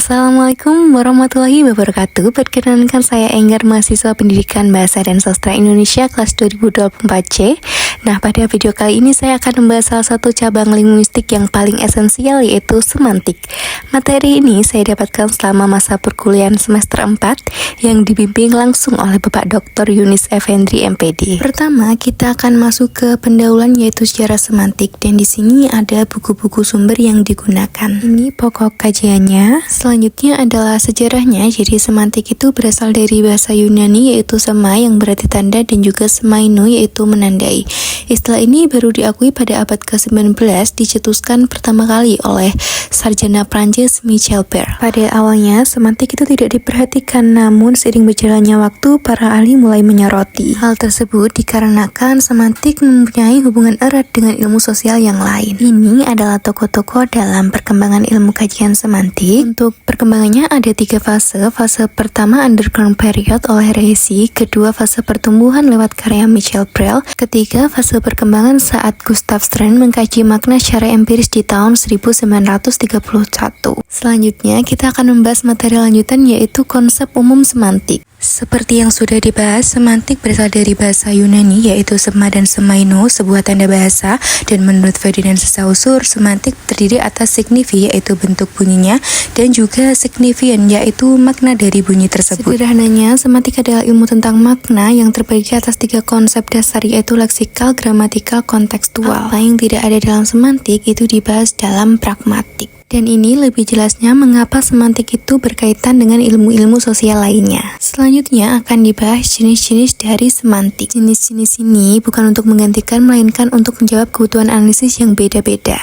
Assalamualaikum warahmatullahi wabarakatuh. Perkenalkan saya Enggar, mahasiswa Pendidikan Bahasa dan Sastra Indonesia kelas 2024C. Nah, pada video kali ini saya akan membahas salah satu cabang linguistik yang paling esensial, yaitu semantik. Materi ini saya dapatkan selama masa perkuliahan semester 4 yang dibimbing langsung oleh Bapak Dr. Yunis Effendri MPD. Pertama, kita akan masuk ke pendahuluan, yaitu sejarah semantik, dan di sini ada buku-buku sumber yang digunakan. Ini pokok kajiannya. Selanjutnya adalah sejarahnya. Jadi semantik itu berasal dari bahasa Yunani, yaitu sema yang berarti tanda, dan juga semaino yaitu menandai. Istilah ini baru diakui pada abad ke-19, dicetuskan pertama kali oleh sarjana Prancis Michel Père. Pada awalnya semantik itu tidak diperhatikan, namun seiring berjalannya waktu para ahli mulai menyoroti. Hal tersebut dikarenakan semantik mempunyai hubungan erat dengan ilmu sosial yang lain. Ini adalah tokoh-tokoh dalam perkembangan ilmu kajian semantik. Untuk perkembangannya ada 3 fase. Fase pertama underground period oleh Reisi, kedua fase pertumbuhan lewat karya Michel Père, ketiga fase perkembangan saat Gustav Strand mengkaji makna secara empiris di tahun 1931. Selanjutnya kita akan membahas materi lanjutan, yaitu konsep umum semantik. Seperti yang sudah dibahas, semantik berasal dari bahasa Yunani, yaitu sema dan semaino, sebuah tanda bahasa, dan menurut Ferdinand de Saussure, semantik terdiri atas signifi, yaitu bentuk bunyinya, dan juga signifian, yaitu makna dari bunyi tersebut. Sederhananya, semantik adalah ilmu tentang makna yang terbagi atas 3 konsep dasar, yaitu leksikal, gramatikal, kontekstual. Apa yang tidak ada dalam semantik itu dibahas dalam pragmatik. Dan ini lebih jelasnya mengapa semantik itu berkaitan dengan ilmu-ilmu sosial lainnya. Selanjutnya akan dibahas jenis-jenis dari semantik. Jenis-jenis ini bukan untuk menggantikan, melainkan untuk menjawab kebutuhan analisis yang beda-beda.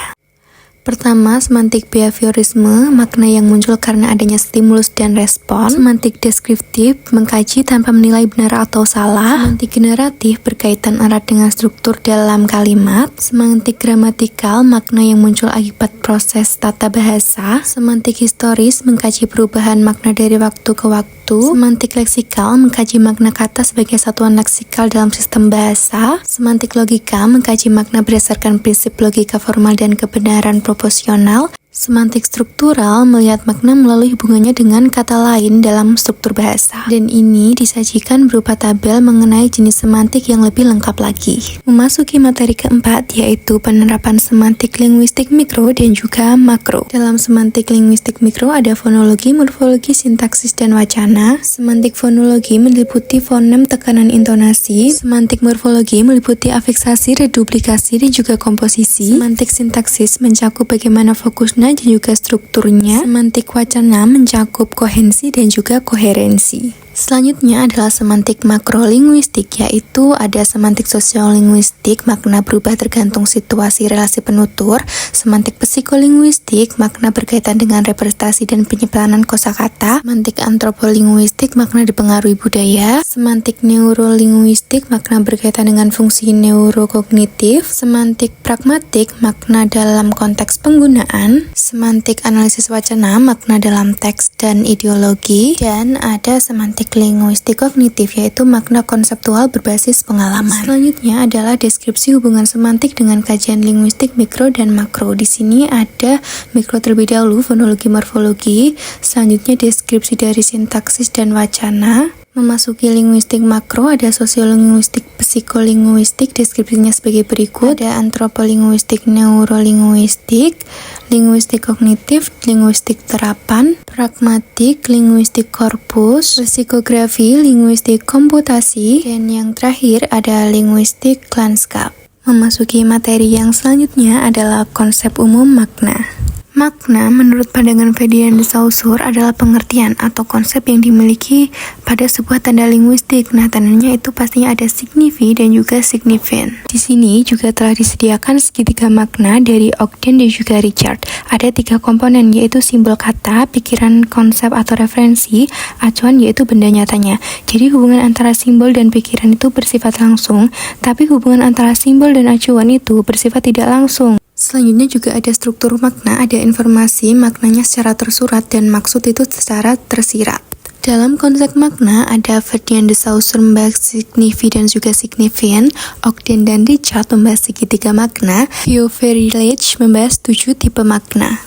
Pertama, semantik behaviorisme, makna yang muncul karena adanya stimulus dan respon. Semantik deskriptif, mengkaji tanpa menilai benar atau salah. Semantik generatif, berkaitan erat dengan struktur dalam kalimat. Semantik gramatikal, makna yang muncul akibat proses tata bahasa. Semantik historis, mengkaji perubahan makna dari waktu ke waktu. Semantik leksikal, mengkaji makna kata sebagai satuan leksikal dalam sistem bahasa. Semantik logika, mengkaji makna berdasarkan prinsip logika formal dan kebenaran proporsional. Semantik struktural, melihat makna melalui hubungannya dengan kata lain dalam struktur bahasa. Dan ini disajikan berupa tabel mengenai jenis semantik yang lebih lengkap lagi. Memasuki materi keempat, yaitu penerapan semantik linguistik mikro dan juga makro. Dalam semantik linguistik mikro ada fonologi, morfologi, sintaksis, dan wacana. Semantik fonologi meliputi fonem, tekanan intonasi. Semantik morfologi meliputi afiksasi, reduplikasi, dan juga komposisi. Semantik sintaksis mencakup bagaimana fokus dan juga strukturnya. Semantik wacana mencakup kohensi dan juga koherensi. Selanjutnya adalah semantik makrolinguistik, yaitu ada semantik sosiolinguistik, makna berubah tergantung situasi relasi penutur. Semantik psikolinguistik, makna berkaitan dengan representasi dan penyimpanan kosakata. Semantik antropolinguistik, makna dipengaruhi budaya. Semantik neurolinguistik, makna berkaitan dengan fungsi neurokognitif. Semantik pragmatik, makna dalam konteks penggunaan. Semantik analisis wacana, makna dalam teks dan ideologi. Dan ada semantik linguistik kognitif, yaitu makna konseptual berbasis pengalaman. Selanjutnya adalah deskripsi hubungan semantik dengan kajian linguistik mikro dan makro. Di sini ada mikro terlebih dahulu, fonologi, morfologi. Selanjutnya deskripsi dari sintaksis dan wacana. Memasuki linguistik makro ada sosiolinguistik, psikolinguistik, deskripsinya sebagai berikut. Ada antropolinguistik, neurolinguistik, linguistik kognitif, linguistik terapan, pragmatik, linguistik korpus, psikografi, linguistik komputasi, dan yang terakhir ada linguistik lanskap. Memasuki materi yang selanjutnya adalah konsep umum makna. Makna menurut pandangan Ferdinand de Saussure adalah pengertian atau konsep yang dimiliki pada sebuah tanda linguistik. Nah, tandanya itu pastinya ada signifi dan juga signifian. Di sini juga telah disediakan segitiga makna dari Ogden dan juga Richard. Ada 3 komponen, yaitu simbol kata, pikiran, konsep atau referensi, acuan yaitu benda nyatanya. Jadi hubungan antara simbol dan pikiran itu bersifat langsung, tapi hubungan antara simbol dan acuan itu bersifat tidak langsung. Selanjutnya juga ada struktur makna, ada informasi, maknanya secara tersurat, dan maksud itu secara tersirat. Dalam konsep makna, ada Ferdinand de Saussure membahas signifi dan juga signifian, Ogden dan Richard membahas segitiga makna, Theo Verneuil membahas 7 tipe makna.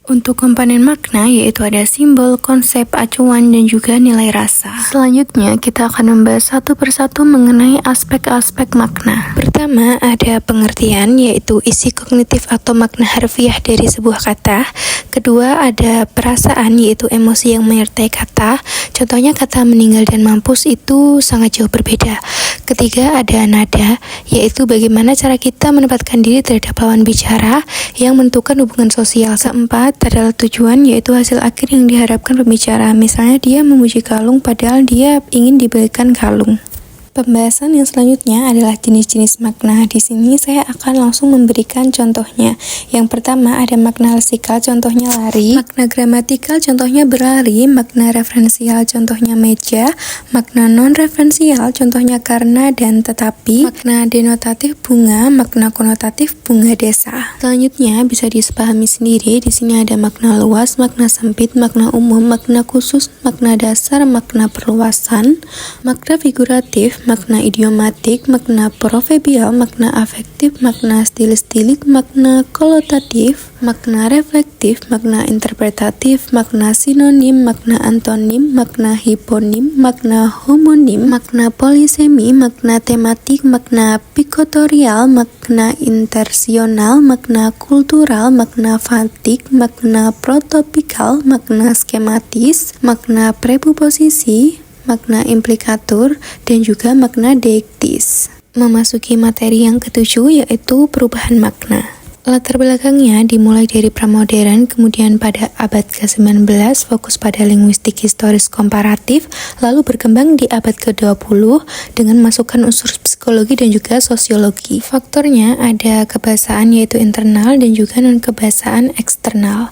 Untuk komponen makna yaitu ada simbol, konsep, acuan, dan juga nilai rasa. Selanjutnya kita akan membahas satu persatu mengenai aspek-aspek makna. Pertama ada pengertian yaitu isi kognitif atau makna harfiah dari sebuah kata. Kedua ada perasaan yaitu emosi yang menyertai kata. Contohnya kata meninggal dan mampus itu sangat jauh berbeda. Ketiga ada nada yaitu bagaimana cara kita menempatkan diri terhadap lawan bicara yang menentukan hubungan sosial. Keempat adalah tujuan yaitu hasil akhir yang diharapkan pembicara. Misalnya dia memuji kalung padahal dia ingin dibelikan kalung. Pembahasan yang selanjutnya adalah jenis-jenis makna. Di sini saya akan langsung memberikan contohnya. Yang pertama ada makna leksikal, contohnya lari. Makna gramatikal, contohnya berlari. Makna referensial, contohnya meja. Makna non-referensial, contohnya karena dan tetapi. Makna denotatif bunga. Makna konotatif bunga desa. Selanjutnya bisa disepahami sendiri. Di sini ada makna luas, makna sempit, makna umum, makna khusus, makna dasar, makna perluasan, makna figuratif, makna idiomatik, makna proverbial, makna afektif, makna stilistik, makna kolotatif, makna reflektif, makna interpretatif, makna sinonim, makna antonim, makna hiponim, makna homonim, makna polisemi, makna tematik, makna pikotorial, makna intersional, makna kultural, makna fatik, makna protopikal, makna skematis, makna preposisi, makna implikatur, dan juga makna deiktis. Memasuki materi yang ketujuh yaitu perubahan makna. Latar belakangnya dimulai dari pramodern, kemudian pada abad ke-19 fokus pada linguistik historis komparatif, lalu berkembang di abad ke-20 dengan masukkan unsur psikologi dan juga sosiologi. Faktornya ada kebahasaan yaitu internal dan juga non-kebahasaan eksternal.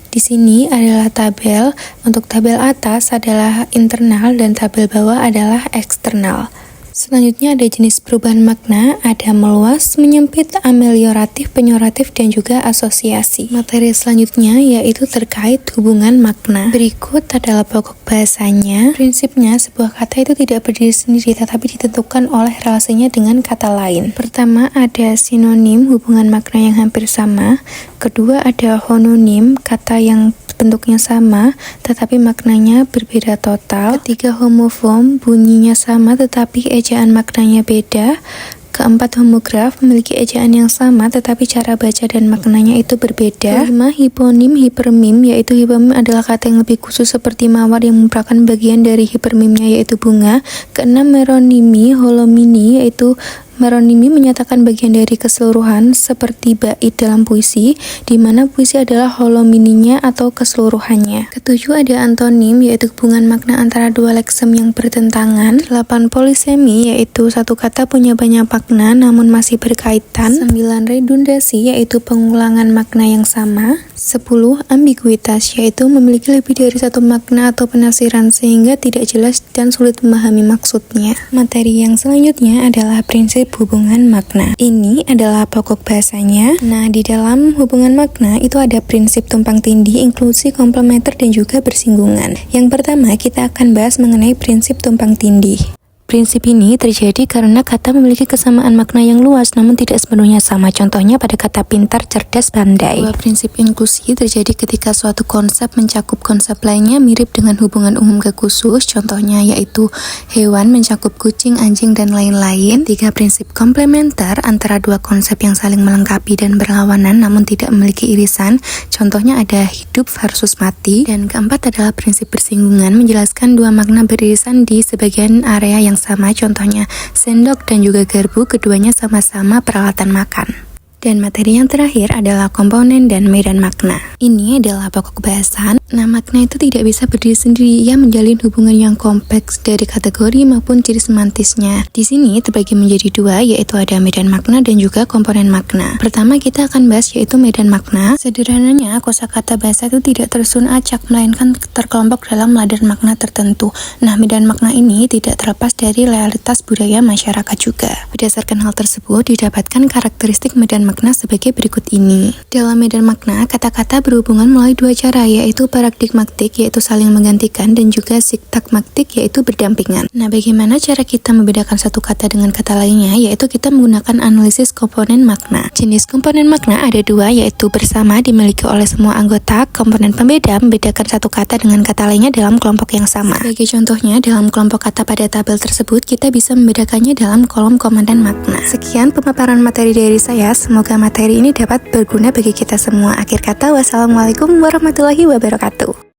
Di sini adalah tabel. Untuk tabel atas adalah internal dan tabel bawah adalah eksternal. Selanjutnya ada jenis perubahan makna, ada meluas, menyempit, amelioratif, penyoratif, dan juga asosiasi. Materi selanjutnya yaitu terkait hubungan makna. Berikut adalah pokok bahasanya. Prinsipnya sebuah kata itu tidak berdiri sendiri tetapi ditentukan oleh relasinya dengan kata lain. Pertama ada sinonim, hubungan makna yang hampir sama. Kedua ada homonim, kata yang bentuknya sama tetapi maknanya berbeda total. Ketiga homofom, bunyinya sama tetapi ejaan maknanya beda. Keempat homograf, memiliki ejaan yang sama tetapi cara baca dan maknanya itu berbeda. Kelima hiponim, hipermim, yaitu hipermim adalah kata yang lebih khusus seperti mawar yang merupakan bagian dari hipermimnya yaitu bunga. Keenam meronimi, holomini, yaitu meronimi menyatakan bagian dari keseluruhan seperti bait dalam puisi, di mana puisi adalah holomininya atau keseluruhannya. Ketujuh ada antonim, yaitu hubungan makna antara dua leksem yang bertentangan. 8 polisemi, yaitu satu kata punya banyak makna namun masih berkaitan. 9 redundasi, yaitu pengulangan makna yang sama. 10 ambiguitas, yaitu memiliki lebih dari satu makna atau penafsiran sehingga tidak jelas dan sulit memahami maksudnya. Materi yang selanjutnya adalah prinsip hubungan makna. Ini adalah pokok bahasanya. Nah, di dalam hubungan makna itu ada prinsip tumpang tindih, inklusi, komplementer, dan juga bersinggungan. Yang pertama, kita akan bahas mengenai prinsip tumpang tindih. Prinsip ini terjadi karena kata memiliki kesamaan makna yang luas namun tidak sepenuhnya sama. Contohnya pada kata pintar, cerdas, pandai. Prinsip inklusi terjadi ketika suatu konsep mencakup konsep lainnya mirip dengan hubungan umum ke khusus. Contohnya yaitu hewan mencakup kucing, anjing, dan lain-lain. 3 prinsip komplementer antara dua konsep yang saling melengkapi dan berlawanan namun tidak memiliki irisan. Contohnya ada hidup versus mati. Dan keempat adalah prinsip bersinggungan, menjelaskan dua makna beririsan di sebagian area yang sama, contohnya sendok dan juga garpu, keduanya sama-sama peralatan makan. Dan materi yang terakhir adalah komponen dan medan makna. Ini adalah pokok bahasan. Nah, makna itu tidak bisa berdiri sendiri, ia menjalin hubungan yang kompleks dari kategori maupun ciri semantisnya. Di sini terbagi menjadi dua, yaitu ada medan makna dan juga komponen makna. Pertama kita akan bahas yaitu medan makna. Sederhananya, kosakata bahasa itu tidak tersusun acak, melainkan terkelompok dalam ladan makna tertentu. Nah, medan makna ini tidak terlepas dari realitas budaya masyarakat juga. Berdasarkan hal tersebut, didapatkan karakteristik medan makna sebagai berikut ini. Dalam medan makna, kata-kata berhubungan melalui dua cara, yaitu paradigmatik, yaitu saling menggantikan, dan juga sintagmatik, yaitu berdampingan. Nah, bagaimana cara kita membedakan satu kata dengan kata lainnya? Yaitu kita menggunakan analisis komponen makna. Jenis komponen makna ada dua, yaitu bersama dimiliki oleh semua anggota, komponen pembeda membedakan satu kata dengan kata lainnya dalam kelompok yang sama. Sebagai contohnya, dalam kelompok kata pada tabel tersebut, kita bisa membedakannya dalam kolom komponen makna. Sekian pemaparan materi dari saya, semoga materi ini dapat berguna bagi kita semua. Akhir kata, wassalamualaikum warahmatullahi wabarakatuh.